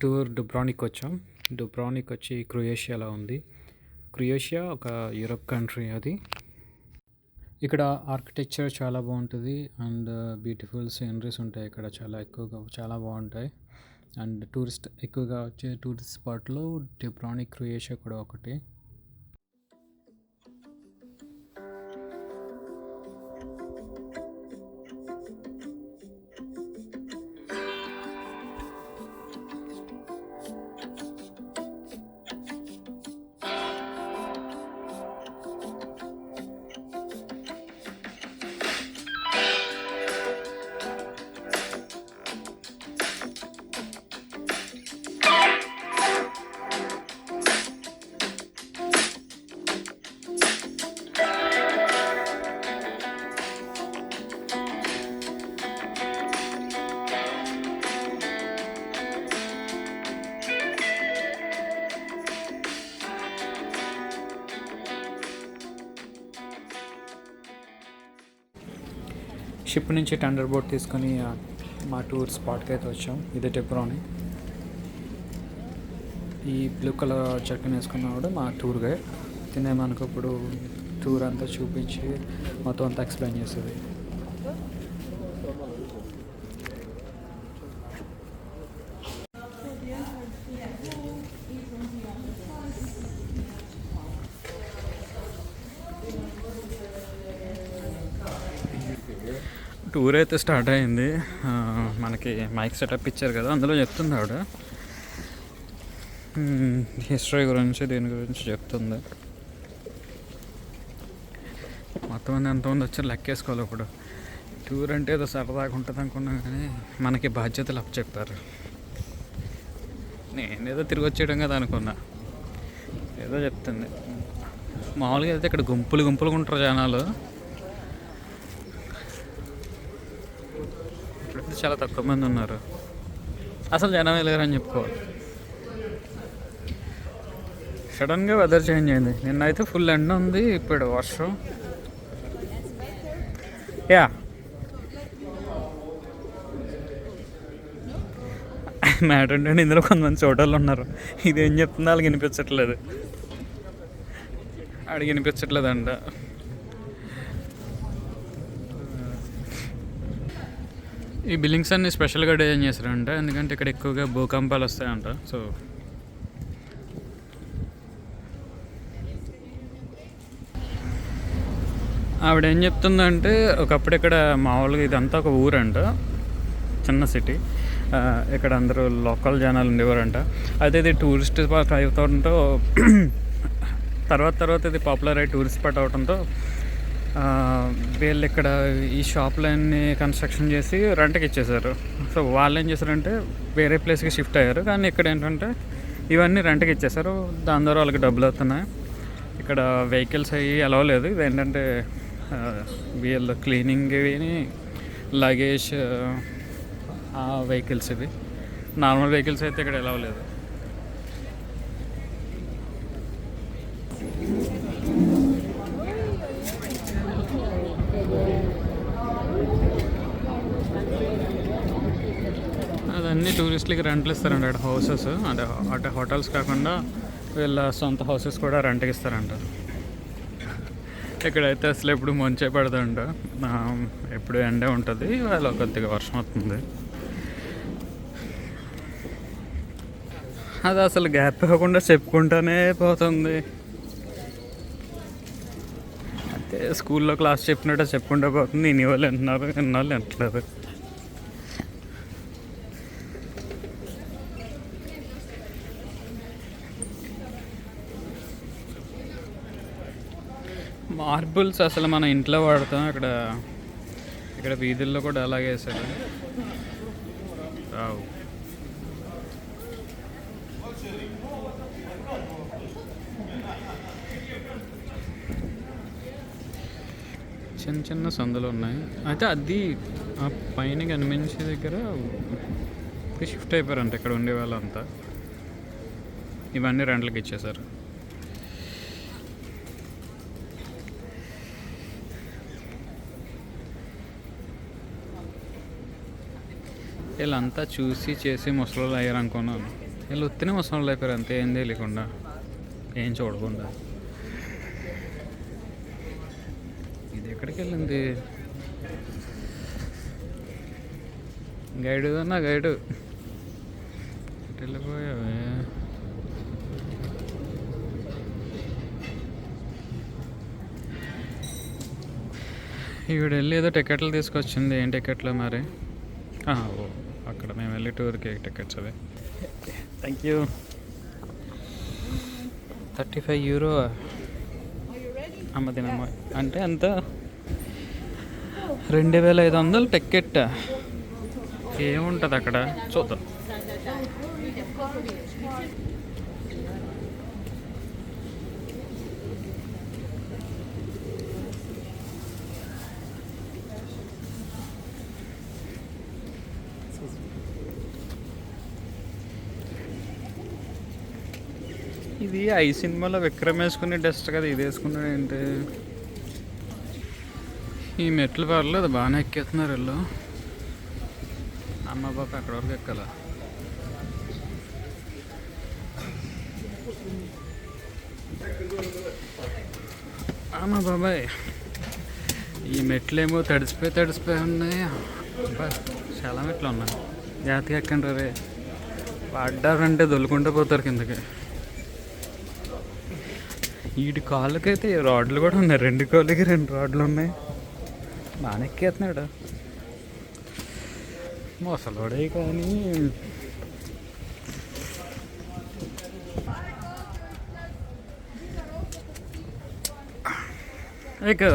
Tour డుబ్రానిక్ వచ్చాం. డుబ్రానిక్ వచ్చి క్రొయేషియాలో ఉంది. క్రొయేషియా ఒక యూరప్ కంట్రీ అది. ఇక్కడ ఆర్కిటెక్చర్ చాలా బాగుంటుంది అండ్ బ్యూటిఫుల్ సీనరీస్ ఉంటాయి. ఇక్కడ చాలా ఎక్కువగా చాలా బాగుంటాయి. అండ్ టూరిస్ట్ ఎక్కువగా వచ్చే టూరిస్ట్ స్పాట్లో డుబ్రానిక్ క్రొయేషియా కూడా ఒకటి. షిప్ నుంచి టండర్ బోట్ తీసుకొని మా టూర్ స్పాట్కి అయితే వచ్చాం. ఇదే డుబ్రానిక్. ఈ బ్లూ కలర్ జర్కిన్ వేసుకున్నవాడు మా టూర్ గైడ్. తినే మనకు ఇప్పుడు టూర్ అంతా చూపించి మొత్తం అంతా ఎక్స్ప్లెయిన్ చేస్తుంది. టూర్ అయితే స్టార్ట్ అయింది. మనకి మైక్ సెటప్ ఇచ్చారు కదా, అందులో చెప్తుంది ఆవిడ హిస్టరీ గురించి, దీని గురించి చెప్తుంది. మొత్తం మంది ఎంతమంది వచ్చారు లెక్కేసుకోవాలి. ఇప్పుడు టూర్ అంటే ఏదో సరదాగా ఉంటుంది అనుకున్నాం, కానీ మనకి బాధ్యతలు అప్పచెప్పారు. నేనేదో తిరిగి వచ్చేయడం కదా అనుకున్నా. ఏదో చెప్తుంది. మామూలుగా అయితే ఇక్కడ గుంపులు గుంపులుగా ఉంటారు జనాలు. చాలా తక్కువ మంది ఉన్నారు. అసలు జనం లేరని చెప్పుకోవాలి. సడన్గా వెదర్ చేంజ్ అయింది. నిన్నైతే ఫుల్ ఎండ ఉంది, ఇప్పుడు వర్షం. యా మ్యాటర్ ఏంటంటే ఇందులో కొంతమంది చోటలు ఉన్నారు. ఇదేం చెప్తుందో వాళ్ళకి వినిపించట్లేదు, అడిగి వినిపించట్లేదంట. ఈ బిల్డింగ్స్ అన్ని స్పెషల్గా డిజైన్ చేస్తారంట, ఎందుకంటే ఇక్కడ ఎక్కువగా భూకంపాలు వస్తాయంట. సో ఆవిడ ఏం చెప్తుందంటే, ఒకప్పుడు ఇక్కడ మామూలుగా ఇదంతా ఒక ఊరంట, చిన్న సిటీ. ఇక్కడ అందరూ లోకల్ జనాలు ఉండేవారంట. అయితే ఇది టూరిస్ట్ స్పాట్ అవుతుంటో తర్వాత ఇది పాపులర్ అయ్యి టూరిస్ట్ స్పాట్ అవడంతో వీళ్ళు ఇక్కడ ఈ షాప్లన్నీ కన్స్ట్రక్షన్ చేసి రెంట్కి ఇచ్చేసారు. సో వాళ్ళు ఏం చేశారంటే వేరే ప్లేస్కి షిఫ్ట్ అయ్యారు, కానీ ఇక్కడ ఏంటంటే ఇవన్నీ రెంట్కి ఇచ్చేసారు. దాని ద్వారా వాళ్ళకి డబ్బులు అవుతున్నాయి. ఇక్కడ వెహికల్స్ అవి అలవ్ లేదు. ఇది ఏంటంటే వీళ్ళు క్లీనింగ్ ఇవి, లగేజ్ వెహికల్స్ ఇవి. నార్మల్ వెహికల్స్ అయితే ఇక్కడ అలవ్ లేదు. అన్నీ టూరిస్టులకి రెంట్లు ఇస్తారంట. అక్కడ హౌసెస్ అంటే హోటల్స్ కాకుండా వీళ్ళ సొంత హౌసెస్ కూడా రెంట్కి ఇస్తారంట. ఇక్కడైతే అసలు ఎప్పుడు మంచే పడదంట, ఎప్పుడు ఎండే ఉంటుంది, వాళ్ళ కొద్దిగా వర్షం వస్తుంది. అది అసలు గ్యాప్ ఇవ్వకుండా చెప్పుకుంటూనే పోతుంది. అయితే స్కూల్లో క్లాస్ చెప్పినట్టు చెప్పుకుంటూ పోతుంది. ఇన్ని వాళ్ళు వింటున్నారు, ఇన్నాళ్ళు వింటలేదు. మార్బుల్స్ అసలు మన ఇంట్లో వాడతాం, ఇక్కడ వీధుల్లో కూడా అలాగే వేసారు. రావు చిన్న చిన్న సందులు ఉన్నాయి. అయితే అది ఆ పైన కనిపించే దగ్గర షిఫ్ట్ అయిపోయారంట ఇక్కడ ఉండే వాళ్ళంతా. ఇవన్నీ రెంట్లకి ఇచ్చేసారు. వీళ్ళంతా చూసి చేసి ముసలోళ్ళు అయ్యారు అనుకున్నాను. వీళ్ళు ఉత్తినే ముసలోళ్ళు అయిపోయారు అంతే, ఏం తెలియకుండా, ఏం చూడకుండా. ఇది ఎక్కడికి వెళ్ళింది? గైడు అన్నా, గైడు వెళ్ళిపోయావే. ఈవిడ వెళ్ళి ఏదో టికెట్లు తీసుకొచ్చింది. ఏం టికెట్లు మరి? ఓ అక్కడ మేము వెళ్ళి టూర్కి టికెట్స్ అవి. Thank you. 35 euro అమ్మదినమ్మ అంటే అంత 2500 టికెట్. ఏముంటుంది అక్కడ చూద్దాం. ఇది ఐ సినిమాలో విక్రమ్ వేసుకునే డస్ట్ కదా, ఇది వేసుకున్నాడు ఏంటి? ఈ మెట్లు పర్లేదు, బాగానే ఎక్కేస్తున్నారు వీళ్ళు. అమ్మ బాబా అక్కడ వరకు ఎక్కాల. అమ్మ బాబాయ్, ఈ మెట్లేమో తడిసిపోయి ఉన్నాయి. చాలా మెట్లు ఉన్నాయి. జాగ్రత్తగా ఎక్కండి రే, పడ్డారంటే దొల్లుకుంటూ పోతారు కిందకి. వీటి కాళ్ళకైతే రాడ్లు కూడా ఉన్నాయి, 2 కాళ్ళకి 2 రాడ్లు ఉన్నాయి. బాగానే ఎక్కేస్తున్నాడు మొసలోడే కానీ. ఎక్కు.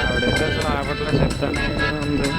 ఆవిడైతే అసలు ఆపట్లే, చెప్తానే ఉంది.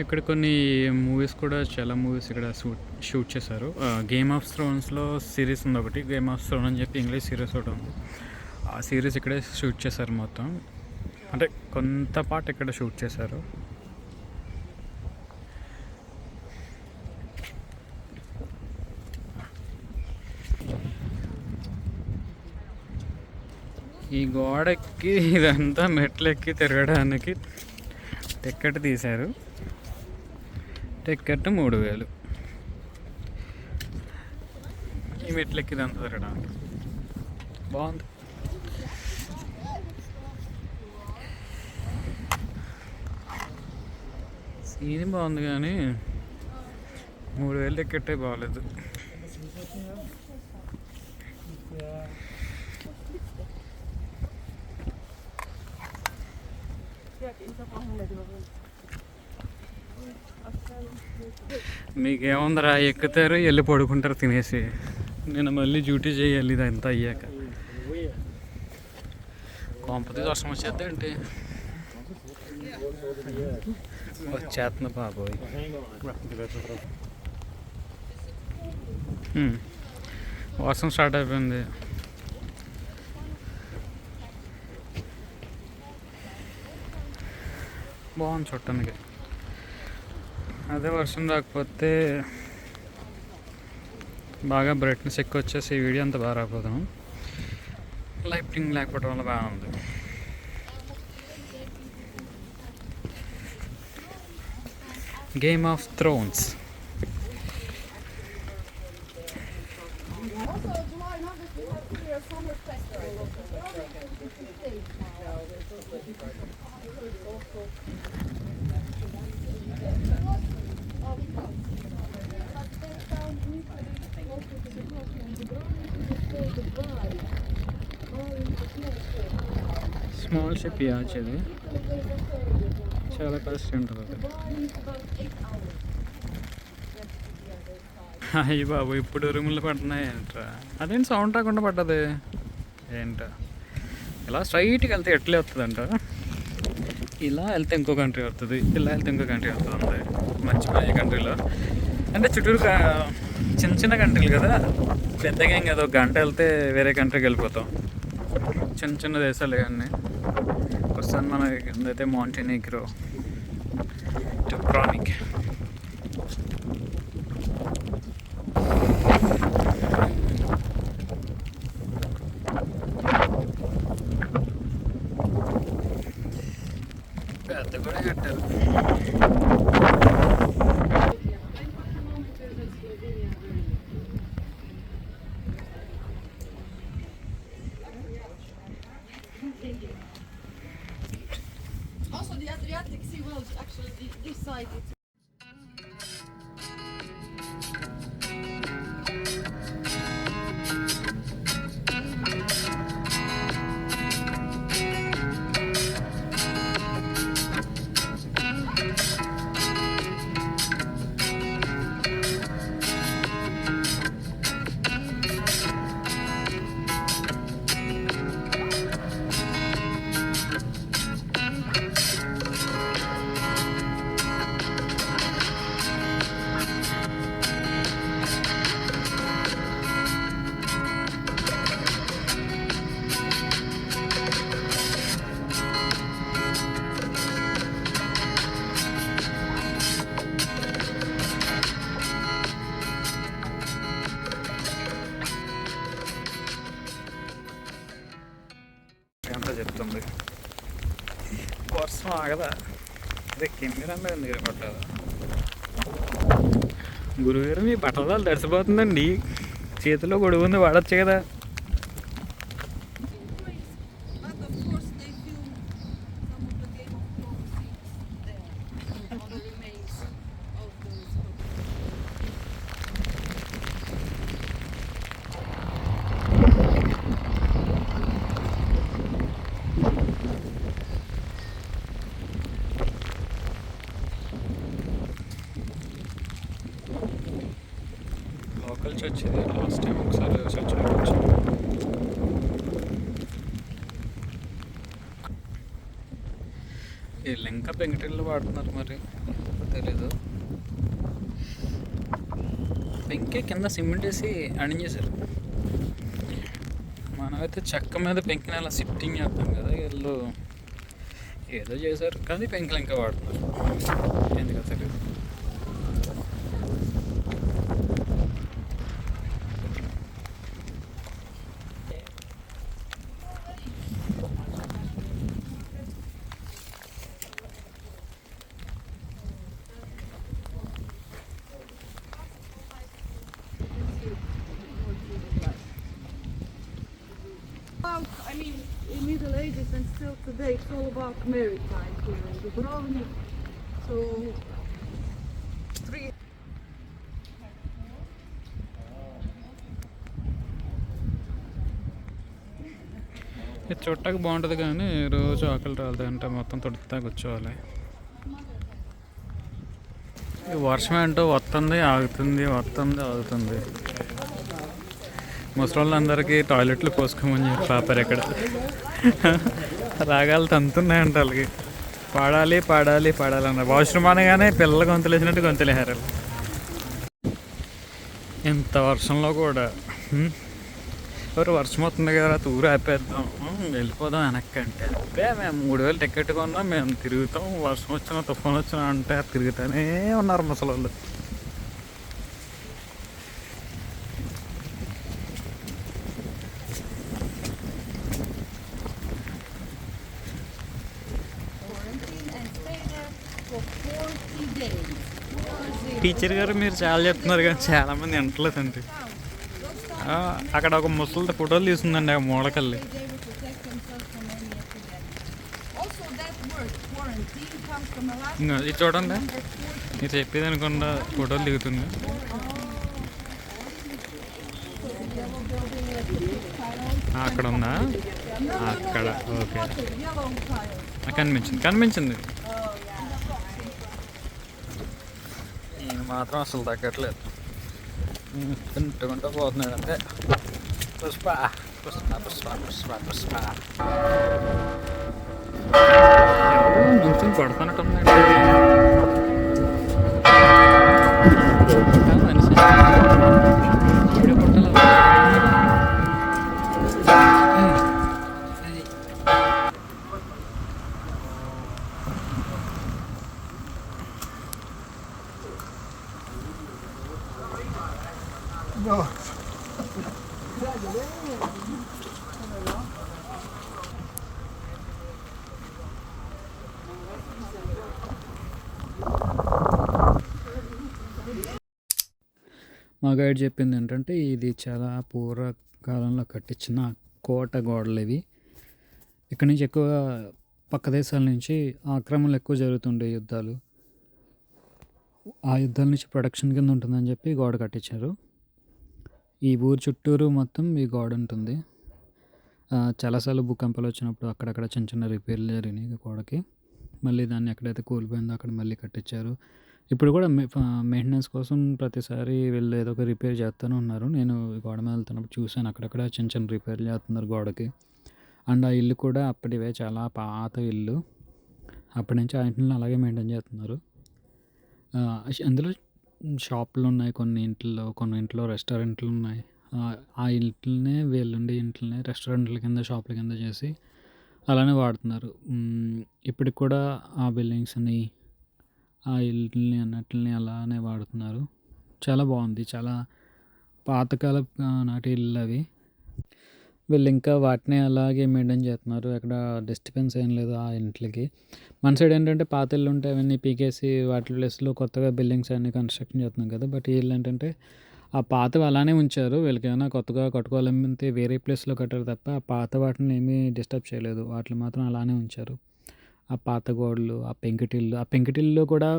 ఇక్కడ కొన్ని మూవీస్ కూడా, చాలా మూవీస్ ఇక్కడ షూట్ చేశారు. గేమ్ ఆఫ్ థ్రోన్స్లో సిరీస్ ఉంది ఒకటి, గేమ్ ఆఫ్ థ్రోన్ అని చెప్పి ఇంగ్లీష్ సిరీస్ ఒకటి ఉంది. ఆ సిరీస్ ఇక్కడే షూట్ చేశారు మొత్తం, అంటే కొంత పార్ట్ ఇక్కడ షూట్ చేశారు. ఈ గోడెక్కి ఇదంతా మెట్లెక్కి తిరగడానికి టికెట్ తీశారు. టికెట్ 3000. ఈ మెట్లెక్కి ఇదంతా తిరగడానికి బాగుంది. సీన్ బాగుంది కానీ 3000 టికెట్టే బాగలేదు. మీకేముందరా, ఎక్కుతారు వెళ్ళి పడుకుంటారు తినేసి. నేను మళ్ళీ డ్యూటీ చేయాలి ఇదంతా అయ్యాక. కొంపతి వర్షం వచ్చేద్దా ఏంటి? వచ్చేస్తుంది బాబోయ్. వర్షం స్టార్ట్ అయిపోయింది. బాగుంది చూడటానికి. అదే వర్షం రాకపోతే బాగా బ్రైట్నెస్ ఎక్కువ వచ్చేసి ఈ వీడియో అంతా బాగా రాకపోతాం. లైటింగ్ లేకపోవడం వల్ల బాగా ఉంది. Game of Thrones. Small ship yacht ఇది, చాలా కాస్ట్ ఉంటుంది అది. అయ్యి బాబు ఇప్పుడు రూములు పడుతున్నాయి ఏంట్రా, అదేంటి సౌండ్ రాకుండా పడ్డది ఏంట. ఇలా స్ట్రైట్గా వెళ్తే ఎట్లే వస్తుందంట, ఇలా వెళ్తే ఇంకో కంట్రీ వస్తుంది, ఇలా వెళ్తే ఇంకో కంట్రీ వస్తుంది. మర్చిపోయి ఏ కంట్రీలో అంటే చుట్టూరు చిన్న చిన్న కంట్రీలు కదా, పెద్దగా ఏం కదా, ఒక గంట వెళ్తే వేరే కంట్రీకి వెళ్ళిపోతాం. చిన్న చిన్న దేశాలు ఇవన్నీ. ప్రస్తుతం మన అయితే మాంటెనీగ్రో, డుబ్రానిక్. పెద్ద కూడా కట్టారు. Also, the Adriatic Sea will actually this side. అంతా చెప్తుంది. వర్షం ఆగదా, అదే కెమెరా మీద ఎందుకు పట్టదు. గురుగారు మీ బట్టలు తడిసిపోతుందండి, చేతిలో గొడుగు ఉంది, వాడచ్చు కదా. But of course, they film some of the Game of Thrones scenes there on the remains of those. Local church ఇది, లాస్ట్ టైం ఒకసారి చర్చ్లోకి వచ్చాం. వీళ్ళు ఇంకా పెంకుటిల్లు వాడుతున్నారు, మరి తెలీదు. పెంకే కింద సిమెంట్ వేసి అణించేశారు. మనమైతే చెక్క మీద పెంకిని అలా సిట్టింగ్ చేస్తాం కదా, వీళ్ళు ఏదో చేశారు కానీ పెంకులు ఇంకా వాడుతున్నారు, ఎందుకో తెలియదు. I mean, in Middle Ages and still today, it's all about maritime here in Dubrovnik. So, three. ఇది చుట్టాకు బాగుంటుంది కానీ రోజు ఆకలి రాదు అంటే మొత్తం తొడుతా కూర్చోవాలి. ఈ వర్షం ఏంటో వస్తుంది ఆగుతుంది, వస్తుంది ఆగుతుంది. ముసలోళ్ళందరికీ టాయిలెట్లు పోసుకోమని చెప్పి పాపారు ఇక్కడ. రాగాలు తంతున్నాయంట వాళ్ళకి, పాడాలి పాడాలి పాడాలి అన్నారు. వాష్రూమ్ అనగానే పిల్లలు గొంతులేసినట్టు గొంతులేహారు. ఇంత వర్షంలో కూడా ఎవరు వర్షం వస్తుంది కదా ఊరు ఆపేద్దాం వెళ్ళిపోదాం వెనక్కి అంటే అబ్బే మేము 3000 టికెట్ కొన్నాం మేము తిరుగుతాం వర్షం వచ్చినా తుఫాన్ వచ్చినా అంటే తిరుగుతూనే ఉన్నారు ముసలోళ్ళు. Quarantine and stay there for 40 days. Teacher గారు మీరు చాలా చెప్తున్నారు కానీ చాలామంది వింటలేదండి. అక్కడ ఒక ముసలితో ఫోటోలు తీసుకుందండి ఆ మూలకల్లి. They were protect themselves from any epidemic. Also, that word quarantine comes from a Latin ఇంకా ఇది చూడండి number 40. మీరు చెప్పేది అనుకుండా ఫోటోలు దిగుతుంది. అక్కడ ఉందా అక్కడ ఓకే Yellow tile. కనిపించింది. ఈయన మాత్రం అసలు తగ్గట్లేదు తింటుకుంటూ పోతున్నాడు అంతే. పుష్ప పుష్ప పుష్ప పుష్ప పుష్ప నుంచి కొడుతున్నట్టుందండి మనిషి ఇప్పుడే కొట్టాలి. మా గైడ్ చెప్పింది ఏంటంటే ఇది చాలా పూర్వకాలంలో కట్టించిన కోట గోడలు ఇవి. ఇక్కడి నుంచి ఎక్కువ పక్క దేశాల నుంచి ఆక్రమణలు ఎక్కువ జరుగుతుండే యుద్ధాలు. ఆ యుద్ధాల నుంచి ప్రొటెక్షన్ కింద ఉంటుందని చెప్పి గోడ కట్టించారు. ఈ ఊరు చుట్టూరు మొత్తం ఈ గోడ ఉంటుంది. చాలాసార్లు భూకంపాలు వచ్చినప్పుడు అక్కడక్కడ చిన్న చిన్న రిపేర్లు జరిగినాయి గోడకి. మళ్ళీ దాన్ని ఎక్కడైతే కూలిపోయిందో అక్కడ మళ్ళీ కట్టించారు. ఇప్పుడు కూడా మెయింటెనెన్స్ కోసం ప్రతిసారి వీళ్ళు ఏదో ఒక రిపేర్ చేస్తూనే ఉన్నారు. నేను గోడ మీద వెళ్తున్నప్పుడు చూశాను అక్కడక్కడ చిన్న చిన్న రిపేర్లు చేస్తున్నారు గోడకి. అండ్ ఆ ఇల్లు కూడా అప్పటివే చాలా పాత ఇల్లు. అప్పటి నుంచి ఆ ఇంటిని అలాగే మెయింటైన్ చేస్తున్నారు. అందులో షాపులు ఉన్నాయి కొన్ని ఇంట్లో రెస్టారెంట్లు ఉన్నాయి. ఆ ఇంట్లనే వీళ్ళుండే ఇంట్లనే రెస్టారెంట్ల కింద షాపుల కింద చేసి అలానే వాడుతున్నారు. ఇప్పటికి కూడా ఆ బిల్డింగ్స్ని ఆ ఇల్లుని అన్నిటిని అలానే వాడుతున్నారు. చాలా బాగుంది. చాలా పాతకాల నాటి ఇల్లు అవి. వీళ్ళు ఇంకా వాటిని అలాగే మెయింటైన్ చేస్తున్నారు. ఎక్కడ డిస్టర్బెన్స్ ఏం లేదు ఆ ఇంట్లకి. మన సైడ్ ఏంటంటే పాత ఇల్లు ఉంటే అవన్నీ పీకేసి వాటి ప్లేస్లో కొత్తగా బిల్డింగ్స్ అన్నీ కన్స్ట్రక్షన్ చేస్తున్నాం కదా. బట్ ఈ ఇల్లు ఏంటంటే ఆ పాతవి అలానే ఉంచారు. వీళ్ళకి ఏమైనా కొత్తగా కట్టుకోవాలంటే వేరే ప్లేస్లో కట్టారు తప్ప ఆ పాత వాటిని ఏమీ డిస్టర్బ్ చేయలేదు. వాటిని మాత్రం అలానే ఉంచారు. ఆ పాత గోడలు, ఆ పెంకుటిల్లు కూడా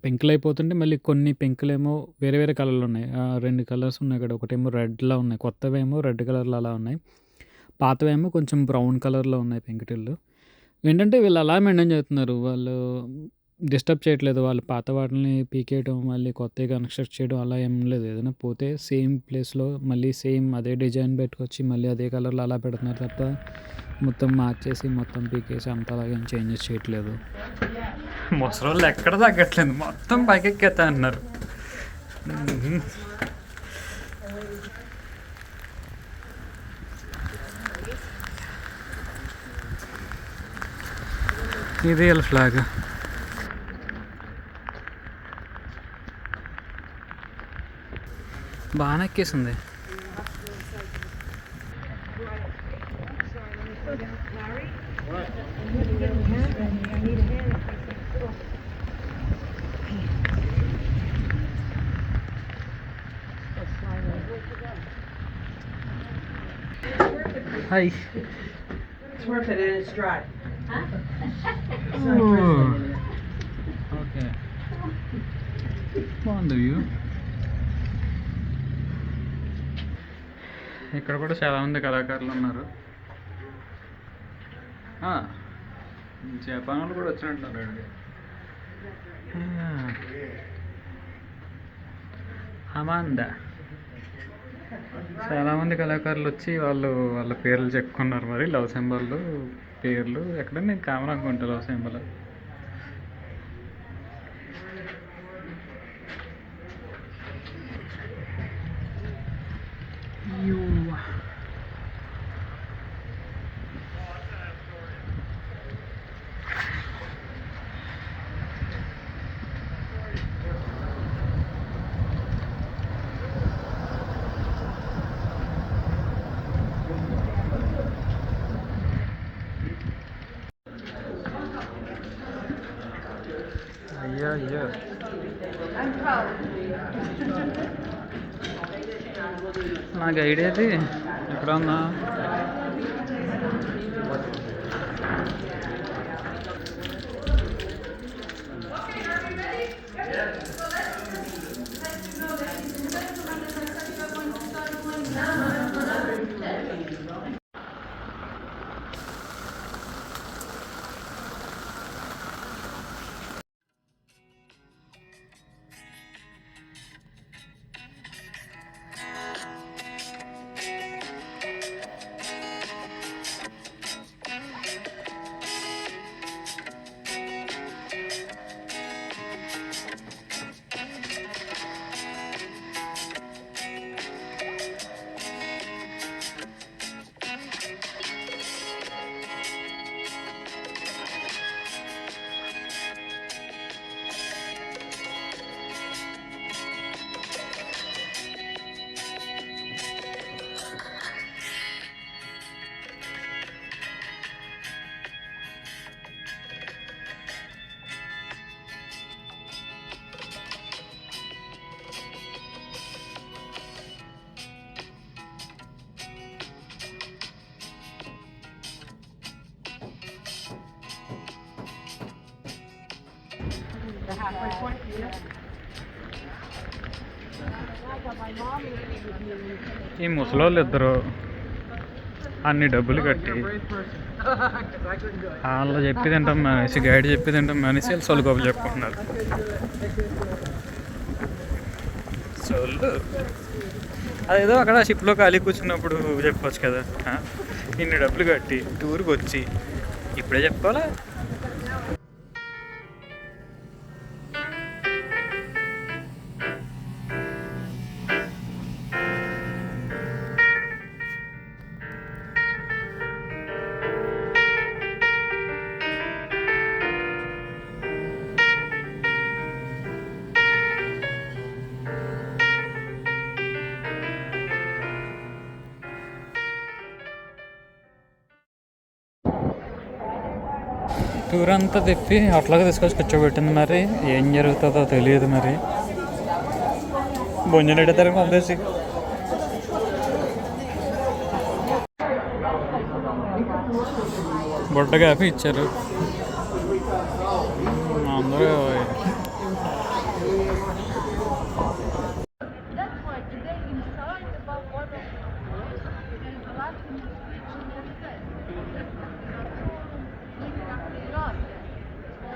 పెంకులు అయిపోతుంటే మళ్ళీ కొన్ని పెంకులేమో వేరే వేరే కలర్లు ఉన్నాయి. 2 కలర్స్ ఉన్నాయి ఇక్కడ. ఒకటేమో రెడ్లా ఉన్నాయి, కొత్తవేమో రెడ్ కలర్లో అలా ఉన్నాయి. పాతవేమో కొంచెం బ్రౌన్ కలర్లో ఉన్నాయి పెంకుటిల్లు. ఏంటంటే వీళ్ళు అలా మెయింటైన్ చేస్తున్నారు. వాళ్ళు డిస్టర్బ్ చేయట్లేదు. వాళ్ళు పాత వాటిని పీకేయడం మళ్ళీ కొత్తగా కన్స్ట్రక్ట్ చేయడం అలా ఏం లేదు. ఏదైనా పోతే సేమ్ ప్లేస్లో మళ్ళీ సేమ్ అదే డిజైన్ పెట్టుకొచ్చి మళ్ళీ అదే కలర్లో అలా పెడుతున్నారు తప్ప మొత్తం మార్చేసి మొత్తం పీకేసి అంతలాగా ఏం చేంజెస్ చేయట్లేదు. ముసలోళ్ళు ఎక్కడ తగ్గట్లేదు, మొత్తం పైకెక్కేస్తా అన్నారు. ఇది వీళ్ళ ఫ్లాగ్. బాగానే ఎక్కేసింది. Hi. It's worth it and it's dry. Okay బాగుంది వ్యూ. ఇక్కడ కూడా చాలామంది కళాకారులు ఉన్నారు. జపాన్ వాళ్ళు కూడా వచ్చినట్టున్నారు. అమాందా చాలామంది కళాకారులు వచ్చి వాళ్ళ పేర్లు చెప్పుకున్నారు. మరి లవ్ సింబల్ పేర్లు ఎక్కడ నేను కామన్ అనుకుంటా లవ్ సింబల్. అయ్యో I'm proud. నా గైడ్ ఏది ఎక్కడ ఉందా? The halfway point, yeah. ఈ ముసలోళ్ళు ఇద్దరు అన్ని డబ్బులు కట్టి Because I couldn't do it. వాళ్ళు చెప్పి తింటాం మనిషి గైడ్ చెప్పి తింటాం మనిషి వాళ్ళు సొల్లు గొప్పలు చెప్పుకుంటున్నారు. సొల్లు అదేదో అక్కడ షిప్లో ఖాళీ కూర్చున్నప్పుడు చెప్పొచ్చు కదా. ఇన్ని డబ్బులు కట్టి టూర్కి వచ్చి ఇప్పుడే చెప్పుకోవాలా? టూర్ అంతా తిప్పి అట్లాగే తీసుకొచ్చి కూర్చోబెట్టింది. మరి ఏం జరుగుతుందో తెలియదు. మరి భోజనం ఎడతారు పంపేసి బొట్ట కాపీ ఇచ్చారు. అందరూ That's why today inside about one of the last inscription was said.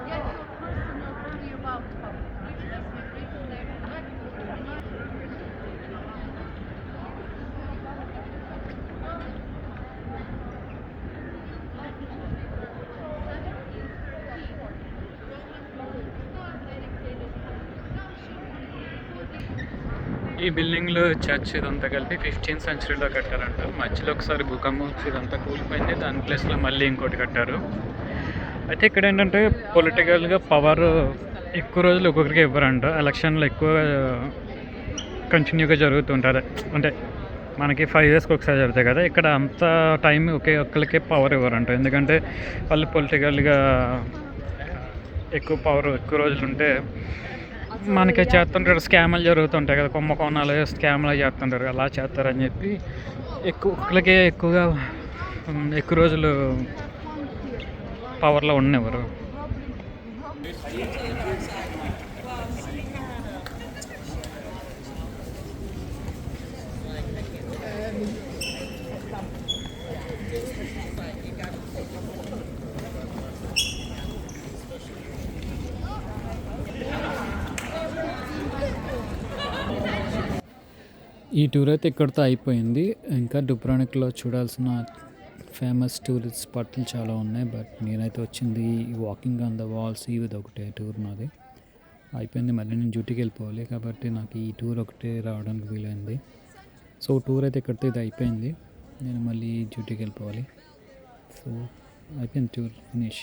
Get your personal burial outcome, which has been written there ఈ బిల్డింగ్లో చర్చ్ ఇదంతా కలిపి 15th centuryలో కట్టారంట. మధ్యలో ఒకసారి భూకంపం వచ్చి ఇదంతా కూలిపోయింది. దాని ప్లేస్లో మళ్ళీ ఇంకోటి కట్టారు. అయితే ఇక్కడ ఏంటంటే పొలిటికల్గా పవర్ ఎక్కువ రోజులు ఒక్కొక్కరికి ఇవ్వరంట. ఎలక్షన్లు ఎక్కువ కంటిన్యూగా జరుగుతుంటారు. అంటే మనకి 5 yearsకి ఒకసారి జరుగుతాయి కదా. ఇక్కడ అంత టైం ఒకే ఒక్కరికే పవర్ ఇవ్వరంట. ఎందుకంటే వాళ్ళు పొలిటికల్గా ఎక్కువ పవర్ ఎక్కువ రోజులు ఉంటే మనకి చేస్తుంటారు. స్కామ్లు జరుగుతుంటాయి కదా, కుంభకోణాలు స్కామ్లు చేస్తుంటారు. అలా చేస్తారని చెప్పి ఒక్కరికే ఎక్కువగా ఎక్కువ రోజులు పవర్లో ఉన్నవారు. ఈ టూర్ అయితే ఇక్కడితో అయిపోయింది. ఇంకా డుబ్రానిక్లో చూడాల్సిన ఫేమస్ టూరిస్ట్ స్పాట్లు చాలా ఉన్నాయి. బట్ నేనైతే వచ్చింది వాకింగ్ ఆన్ ద వాల్స్ ఇది ఒకటే టూర్ నాది అయిపోయింది. మళ్ళీ నేను డ్యూటీకి వెళ్ళిపోవాలి కాబట్టి నాకు ఈ టూర్ ఒకటే రావడానికి వీలైంది. సో టూర్ అయితే ఇక్కడితో ఇది అయిపోయింది. నేను మళ్ళీ డ్యూటీకి వెళ్ళిపోవాలి. సో అయిపోయింది టూర్ ఫినిష్.